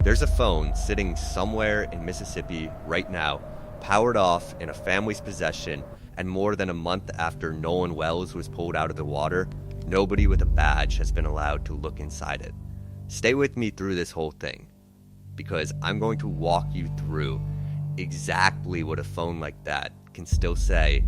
There's a phone sitting somewhere in Mississippi right now, powered off in a family's possession, and more than a month after Nolan Wells was pulled out of the water, nobody with a badge has been allowed to look inside it. Stay with me through this whole thing, because I'm going to walk you through exactly what a phone like that can still say,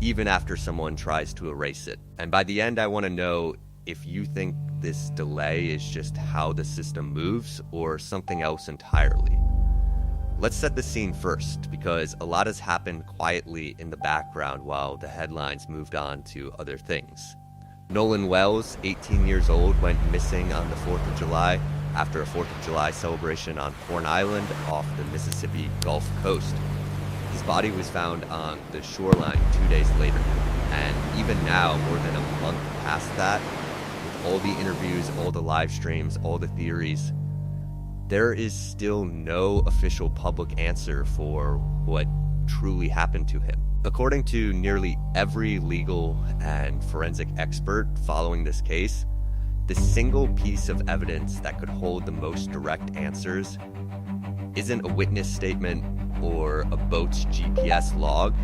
even after someone tries to erase it. And by the end, I want to know if you think this delay is just how the system moves or something else entirely. Let's set the scene first, because a lot has happened quietly in the background while the headlines moved on to other things. Nolan Wells, 18 years old, went missing on the 4th of July after a 4th of July celebration on Horn Island off the Mississippi Gulf Coast. His body was found on the shoreline 2 days later, and even now, more than a month past that, with all the interviews, all the live streams, all the theories, there is still no official public answer for what truly happened to him. According to nearly every legal and forensic expert following this case, the single piece of evidence that could hold the most direct answers isn't a witness statement or a boat's GPS log.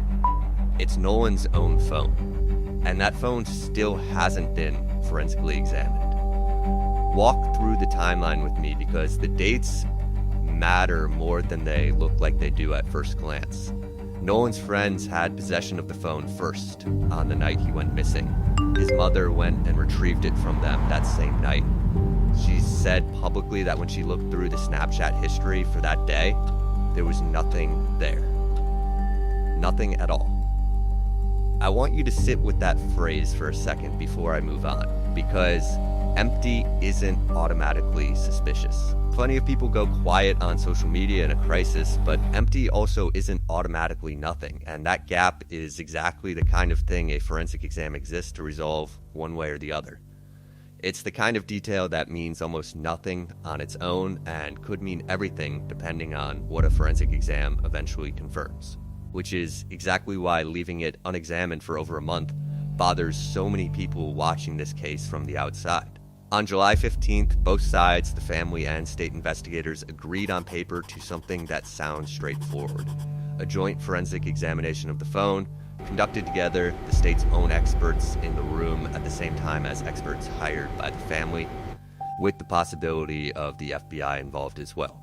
It's Nolan's own phone. And that phone still hasn't been forensically examined. Walk through the timeline with me, because the dates matter more than they look like they do at first glance. Nolan's friends had possession of the phone first on the night he went missing. His mother went and retrieved it from them that same night. She said publicly that when she looked through the Snapchat history for that day, there was nothing there. Nothing at all. I want you to sit with that phrase for a second before I move on, because empty isn't automatically suspicious. Plenty of people go quiet on social media in a crisis, but empty also isn't automatically nothing, and that gap is exactly the kind of thing a forensic exam exists to resolve one way or the other. It's the kind of detail that means almost nothing on its own and could mean everything depending on what a forensic exam eventually confirms, which is exactly why leaving it unexamined for over a month bothers so many people watching this case from the outside. On July 15th, both sides, the family and state investigators, agreed on paper to something that sounds straightforward: a joint forensic examination of the phone, conducted together, the state's own experts in the room at the same time as experts hired by the family, with the possibility of the FBI involved as well.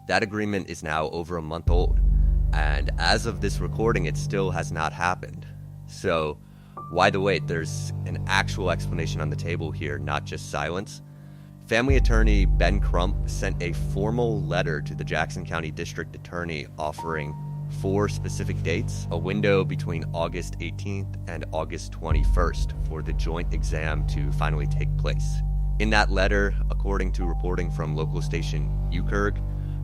That agreement is now over a month old, and as of this recording, it still has not happened. So, why the wait? There's an actual explanation on the table here, not just silence. Family attorney Ben Crump sent a formal letter to the Jackson County District Attorney offering 4 specific dates, a window between August 18th and August 21st for the joint exam to finally take place. In that letter, according to reporting from local station UKERG,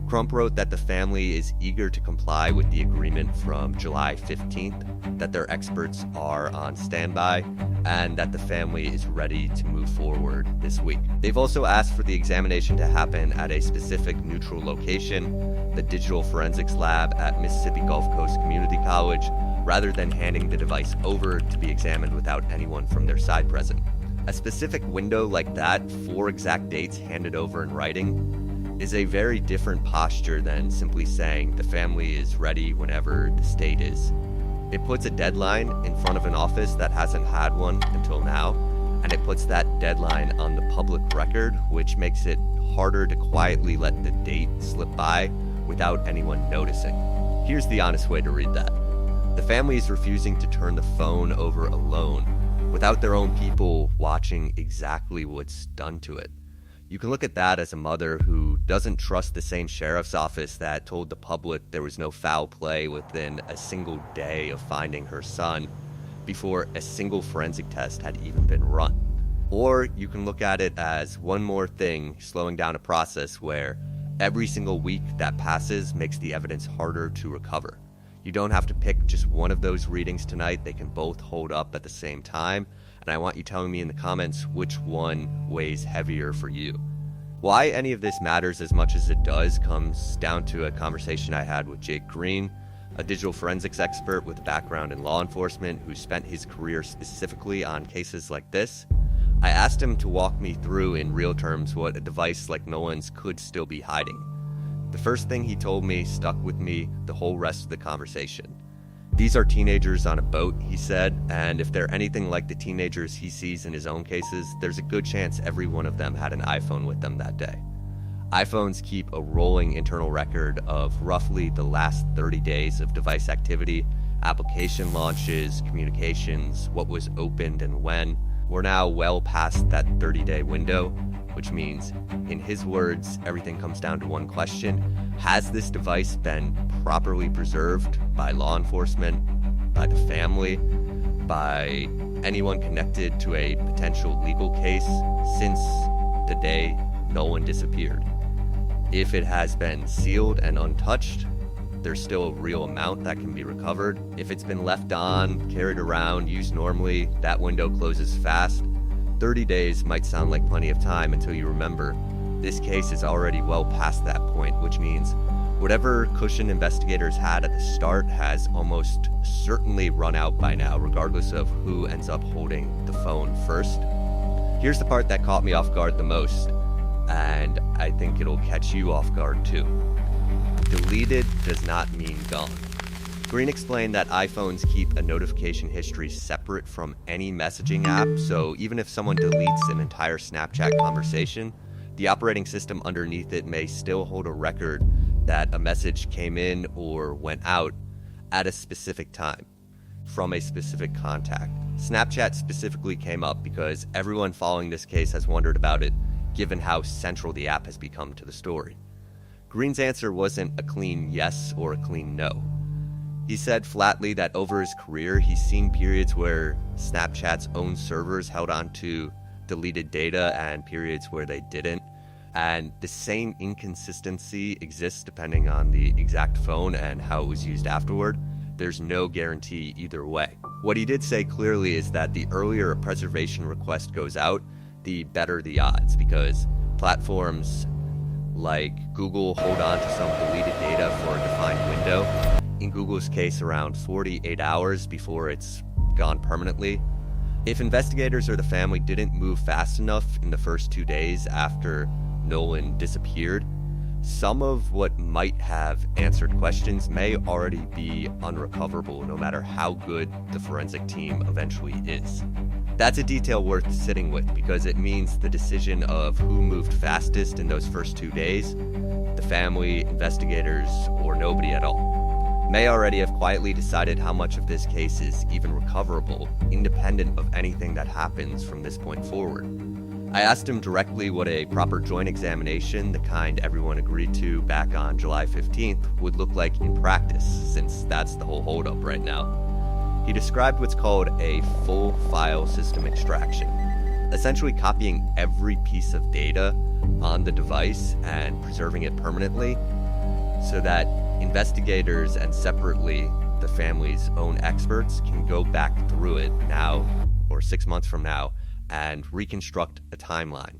Crump wrote that the family is eager to comply with the agreement from July 15th, that their experts are on standby, and that the family is ready to move forward this week. They've also asked for the examination to happen at a specific neutral location, the Digital Forensics Lab at Mississippi Gulf Coast Community College, rather than handing the device over to be examined without anyone from their side present. A specific window like that, 4 exact dates handed over in writing, is a very different posture than simply saying the family is ready whenever the state is. It puts a deadline in front of an office that hasn't had one until now, and it puts that deadline on the public record, which makes it harder to quietly let the date slip by without anyone noticing. Here's the honest way to read that. The family is refusing to turn the phone over alone, without their own people watching exactly what's done to it. You can look at that as a mother who doesn't trust the same sheriff's office that told the public there was no foul play within a single day of finding her son before a single forensic test had even been run. Or you can look at it as one more thing slowing down a process where every single week that passes makes the evidence harder to recover. You don't have to pick just one of those readings tonight. They can both hold up at the same time. And I want you telling me in the comments which one weighs heavier for you. Why any of this matters as much as it does comes down to a conversation I had with Jake Green, a digital forensics expert with a background in law enforcement who spent his career specifically on cases like this. I asked him to walk me through in real terms what a device like Nolan's could still be hiding. The first thing he told me stuck with me the whole rest of the conversation. These are teenagers on a boat, he said, and if they're anything like the teenagers he sees in his own cases, there's a good chance every one of them had an iPhone with them that day. iPhones keep a rolling internal record of roughly the last 30 days of device activity, application launches, communications, what was opened and when. We're now well past that 30-day window, which means, in his words, everything comes down to one question. Has this device been properly preserved by law enforcement, by the family, by anyone connected to a potential legal case since the day Nolan disappeared? If it has been sealed and untouched, there's still a real amount that can be recovered. If it's been left on, carried around, used normally, that window closes fast. 30 days might sound like plenty of time until you remember this case is already well past that point, which means whatever cushion investigators had at the start has almost certainly run out by now, regardless of who ends up holding the phone first. Here's the part that caught me off guard the most, and I think it'll catch you off guard too. Deleted does not mean gone. Green explained that iPhones keep a notification history separate from any messaging app, so even if someone deletes an entire Snapchat conversation, the operating system underneath it may still hold a record that a message came in or went out at a specific time from a specific contact. Snapchat specifically came up because everyone following this case has wondered about it, given how central the app has become to the story. Green's answer wasn't a clean yes or a clean no. He said flatly that over his career, he's seen periods where Snapchat's own servers held on to deleted data and periods where they didn't. And the same inconsistency exists depending on the exact phone and how it was used afterward. There's no guarantee either way. What he did say clearly is that the earlier a preservation request goes out, the better the odds, because platforms like Google hold on to some deleted data for a defined window. In Google's case, around 48 hours before it's gone permanently. If investigators or the family didn't move fast enough in the first 2 days after Nolan disappeared, some of what might have answered questions may already be unrecoverable, no matter how good the forensic team eventually is. That's a detail worth sitting with because it means the decision of who moved fastest in those first 2 days, the family, investigators, or nobody at all, may already have quietly decided how much of this case is even recoverable, independent of anything that happens from this point forward. I asked him directly what a proper joint examination, the kind everyone agreed to back on July 15th, would look like in practice, since that's the whole holdup right now. He described what's called a full file system extraction, essentially copying every piece of data on the device and preserving it permanently so that investigators and separately the family's own experts can go back through it now or 6 months from now and reconstruct a timeline.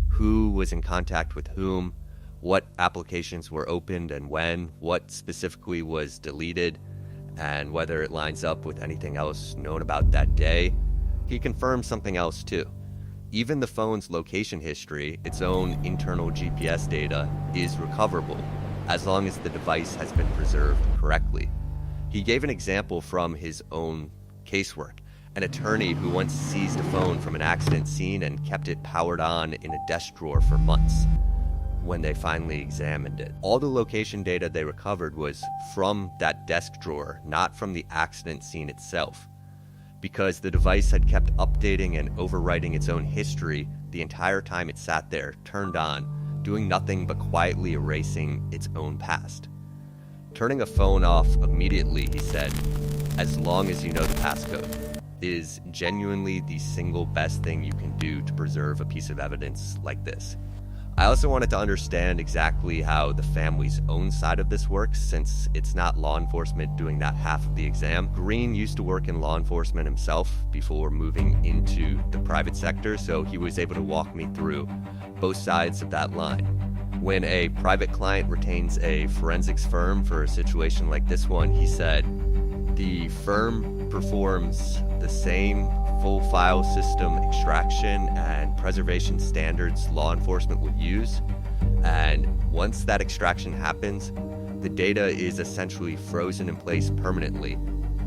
Who was in contact with whom, what applications were opened and when, what specifically was deleted, and whether it lines up with anything else known about that day. He confirmed something else too. Even the phone's location history, its own internal GPS data, is recoverable as long as the device has been preserved correctly. He gave an example from his own casework. An attorney who once seized a phone from an accident scene and kept it powered on in a desk drawer for months. When they finally examined it, all the location data they recovered was from that desk drawer, not from the accident scene itself. Because the device had kept updating and overwriting its own history the entire time it sat there, turned on, doing nothing but quietly erasing its own past. Turning a phone off immediately, he said, as long as you know the passcode, is genuinely the single best thing you can do to preserve a piece of evidence like this. I also wanted to understand exactly how the family's own side of this works, since it's not law enforcement doing that half of the exam. Green used to work in law enforcement himself before moving into the private sector, so he was able to walk me through both sides of that line. When a private client retains a forensics firm for a situation like this one, he said, the firm performs the same full file system extraction and preservation standards law enforcement would use, And once that extraction happens, the data is essentially frozen in place permanently,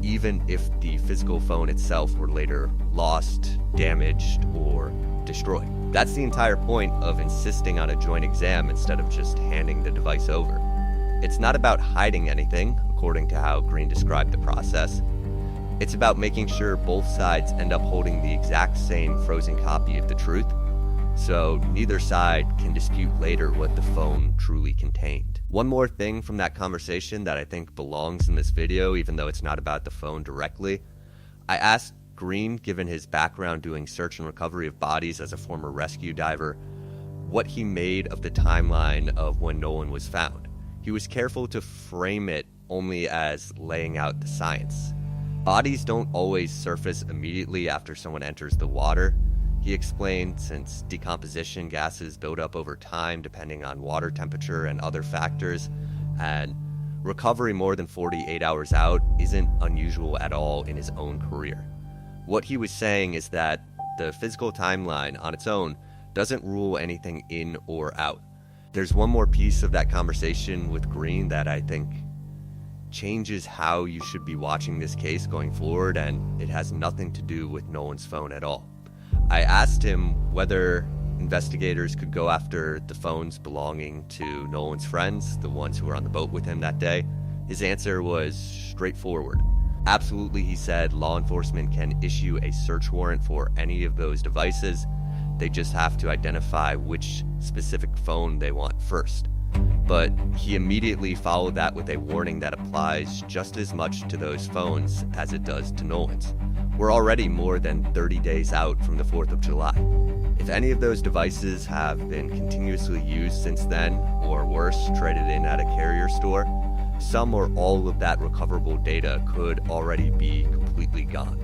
even if the physical phone itself were later lost, damaged, or destroyed. That's the entire point of insisting on a joint exam instead of just handing the device over. It's not about hiding anything, according to how Green described the process. It's about making sure both sides end up holding the exact same frozen copy of the truth, so neither side can dispute later what the phone truly contained. One more thing from that conversation that I think belongs in this video, even though it's not about the phone directly. I asked Green, given his background doing search and recovery of bodies as a former rescue diver, what he made of the timeline of when Nolan was found. He was careful to frame it only as laying out the science. Bodies don't always surface immediately after someone enters the water. He explained since decomposition gases build up over time depending on water temperature and other factors, and recovery more than 48 hours out isn't unusual at all in his own career. What he was saying is that the physical timeline on its own doesn't rule anything in or out. There's one more piece of that conversation with Green that I think changes how you should be watching this case going forward, and it has nothing to do with Nolan's phone at all. I asked him whether investigators could go after the phones belonging to Nolan's friends, the ones who were on the boat with him that day. His answer was straightforward. Absolutely, he said, law enforcement can issue a search warrant for any of those devices. They just have to identify which specific phone they want first. But he immediately followed that with a warning that applies just as much to those phones as it does to Nolan's. We're already more than 30 days out from the 4th of July. If any of those devices have been continuously used since then, or worse, traded in at a carrier store, some or all of that recoverable data could already be completely gone.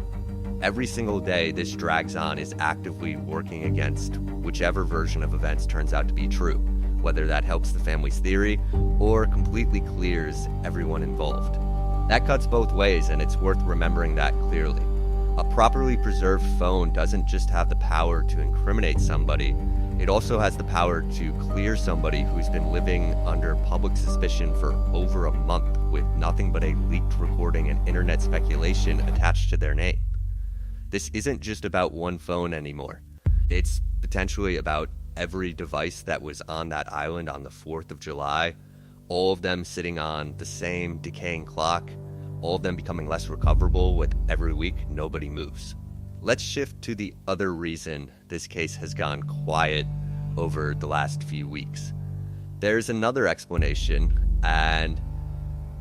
Every single day this drags on is actively working against whichever version of events turns out to be true, whether that helps the family's theory or completely clears everyone involved. That cuts both ways, and it's worth remembering that clearly. A properly preserved phone doesn't just have the power to incriminate somebody, it also has the power to clear somebody who's been living under public suspicion for over a month with nothing but a leaked recording and internet speculation attached to their name. This isn't just about one phone anymore. It's potentially about every device that was on that island on the 4th of July, all of them sitting on the same decaying clock, all of them becoming less recoverable with every week nobody moves. Let's shift to the other reason this case has gone quiet over the last few weeks. There's another explanation, and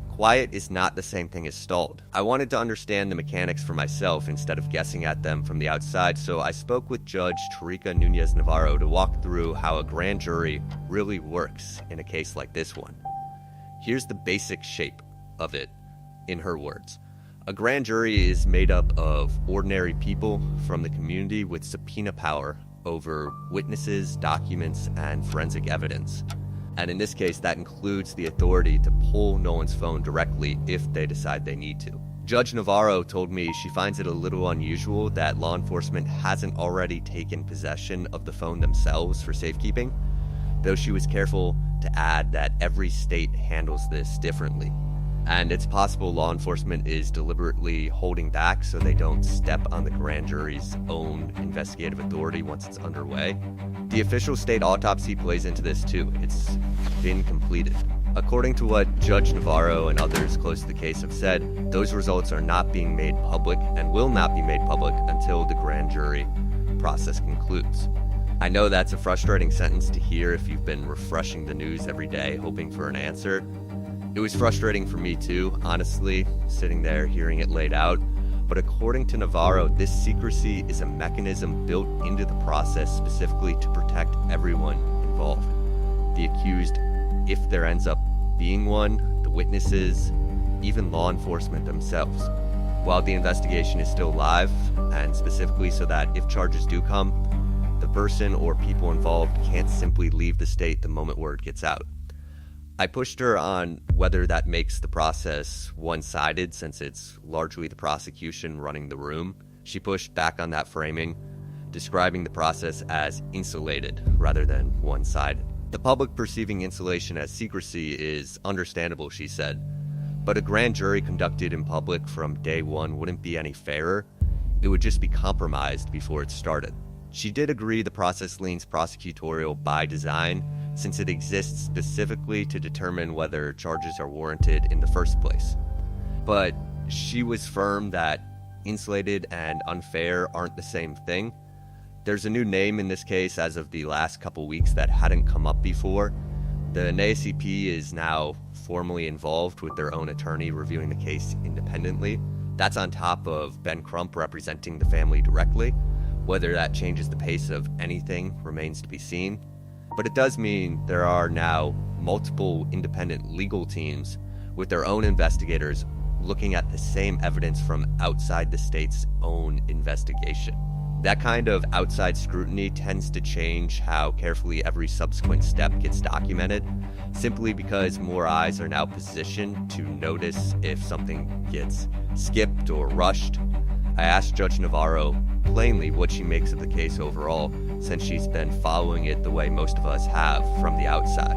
quiet is not the same thing as stalled. I wanted to understand the mechanics for myself instead of guessing at them from the outside, so I spoke with Judge Tariqa Nunez Navarro to walk through how a grand jury really works in a case like this one. Here's the basic shape of it in her words. A grand jury is made up of ordinary people from the community with subpoena power over witnesses, documents, and forensic evidence. And in this case, that includes the authority to pull Nolan's phone directly if they decide they need to. Judge Navarro told me she finds it a little unusual that law enforcement hasn't already taken possession of the phone themselves for safekeeping, though she was careful to add that every state handles this differently. And it's possible law enforcement is deliberately holding back so they don't step on the grand jury's own investigative authority once it's underway. The official state autopsy plays into this too. It's been completed. According to what Judge Navarro and others close to the case have said, those results are not being made public and will not be made public until the grand jury process concludes. I know that's a frustrating sentence to hear if you've been refreshing the news every day hoping for an answer. It was frustrating for me too, honestly, sitting there hearing it laid out. But according to Navarro, this secrecy is a mechanism built into the process specifically to protect everyone involved. The accused, if there ends up being one, the witnesses, even law enforcement themselves. While the investigation is still live, and specifically so that if charges do come, the person or people involved can't simply leave the state the moment word gets out. I pushed her on whether that makes the process one-sided since it's largely the prosecution running the room. She pushed back on that framing, describing the process as insulated rather than one-sided. The public perceiving insulation as secrecy is understandable, she said, but a grand jury conducted in public from day one wouldn't be any fairer. It would just be compromised before it started. She did agree the process leans prosecutorial by design, since it exists specifically to determine whether charges are warranted in the first place. But she was firm that insulated and unfair aren't the same thing. There's a new name in this case as of the last couple weeks that hadn't come up before. The NAACP is now formally involved with their own attorney reviewing the case independently. That's on top of Ben Crump representing the family directly. Whether that changes the pace of anything remains to be seen. But it does mean there are now multiple independent legal teams with their own investigators looking at the same evidence from outside the state's own investigation. That kind of outside scrutiny tends to change how carefully every subsequent step gets documented, simply because more eyes are now positioned to notice if something gets skipped or rushed. I asked Judge Navarro plainly what she makes of the case overall, since she's been following it the way most of us have from the outside.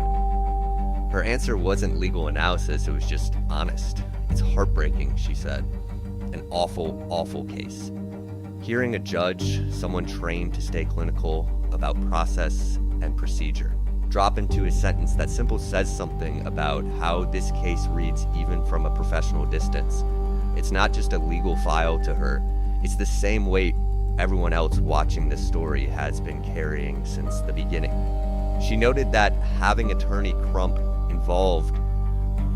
Her answer wasn't legal analysis, it was just honest. It's heartbreaking, she said. An awful, awful case. Hearing a judge, someone trained to stay clinical, about process and procedure, drop into a sentence that simply says something about how this case reads even from a professional distance. It's not just a legal file to her, it's the same weight everyone else watching this story has been carrying since the beginning. She noted that having attorney Crump involved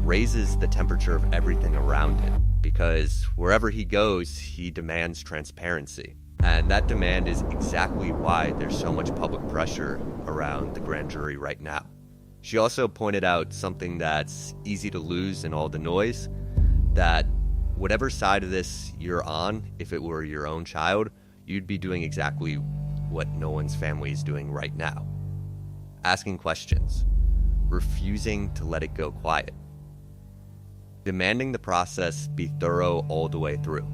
raises the temperature of everything around it, because wherever he goes, he demands transparency. And that demand is exactly why there's so much public pressure around the grand jury right now. She also pointed out something that's easy to lose in all the noise, that whatever side of this you're on, if it were your own child, you'd be doing exactly what Nolan's family is doing right now. Asking questions, refusing to let it go quiet, demanding the process be thorough all the way through.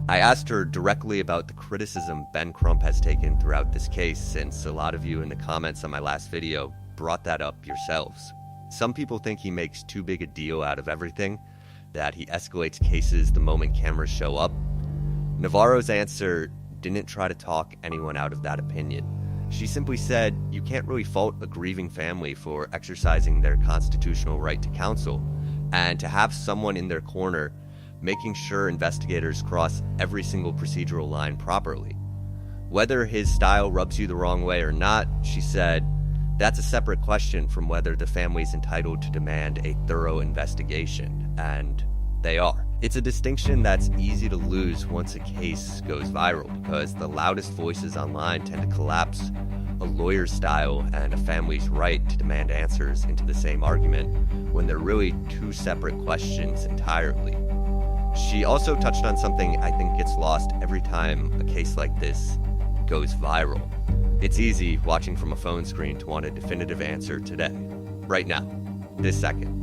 I asked her directly about the criticism Ben Crump has taken throughout this case, since a lot of you in the comments on my last video brought that up yourselves. Some people think he makes too big a deal out of everything, that he escalates cases the moment cameras show up. Navarro's answer didn't try to talk anyone out of that opinion. She simply said, you can't really fault a grieving family for exercising their constitutional right to counsel, and to have someone in their corner making sure investigators cross every single procedural line properly. Whether his style rubs you the wrong way or not, she said, that's a separate question from whether the family's entitled to demand a thorough investigation, and they are. It's a distinction that's easy to lose once a case goes viral, because the loudest voices online tend to collapse a lawyer's style and a family's right to demand answers into the same argument, when they're really two separate questions entirely. She also touched on something I think gets lost every time a case like this goes viral. It's easy, watching from a phone screen, to want a definitive answer today, right now, this second.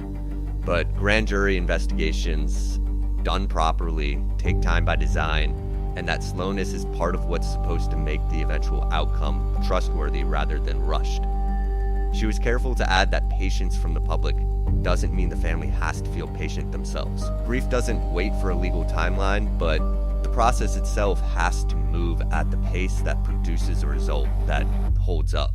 But grand jury investigations, done properly, take time by design, and that slowness is part of what's supposed to make the eventual outcome trustworthy rather than rushed. She was careful to add that patience from the public doesn't mean the family has to feel patient themselves. Grief doesn't wait for a legal timeline, but the process itself has to move at the pace that produces a result that holds up.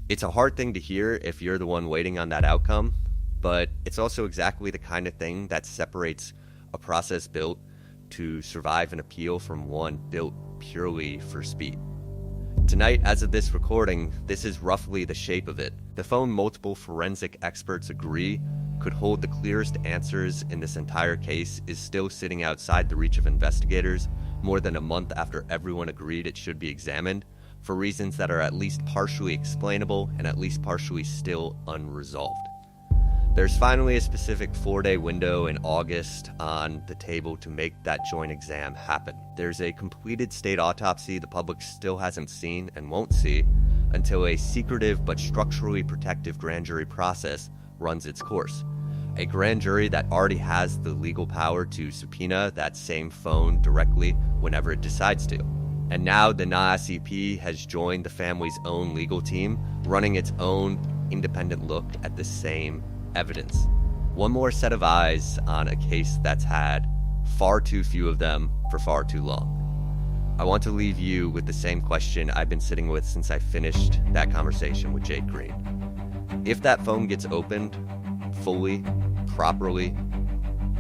It's a hard thing to hear if you're the one waiting on that outcome, but it's also exactly the kind of thing that separates a process built to survive an appeal from one built purely for speed. Tonight, as of this recording, this is roughly the shape of it. The phone multiple forensic experts agree could hold the clearest answers in this entire case is still sitting outside the reach of investigators more than a month after everyone agreed it should be examined, for reasons that are at least partially explainable and at least partially still unresolved. There's finally a specific 4-day window in August on the table to make that joint exam happen. There's a completed state autopsy the public still hasn't seen and won't see until a secretive but structurally protective grand jury process runs its course. A grand jury that already has the legal power to subpoena that same phone directly whenever it decides to. And now the NAACP has joined the family's own legal team, running its own independent look at the same evidence. One more set of eyes on a case that's had far too few of them for far too long. I want to leave you with the same question I've been sitting with since I finished that conversation with Jake Green. If that phone gets opened fully, properly,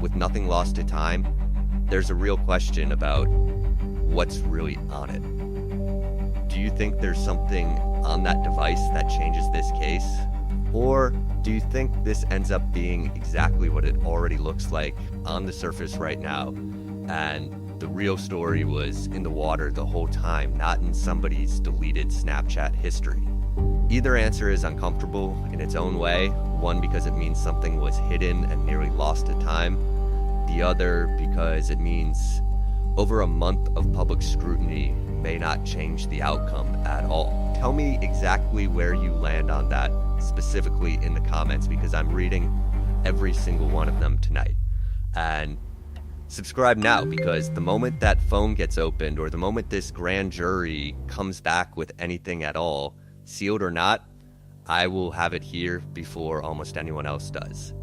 with nothing lost to time, there's a real question about what's really on it. Do you think there's something on that device that changes this case? Or do you think this ends up being exactly what it already looks like on the surface right now, and the real story was in the water the whole time, not in somebody's deleted Snapchat history? Either answer is uncomfortable in its own way, one because it means something was hidden and nearly lost to time, the other because it means over a month of public scrutiny may not change the outcome at all. Tell me exactly where you land on that, specifically in the comments, because I'm reading every single one of them tonight. And subscribe now, because the moment that phone gets opened, or the moment this grand jury comes back with anything at all, sealed or not, I will have it here before almost anyone else does.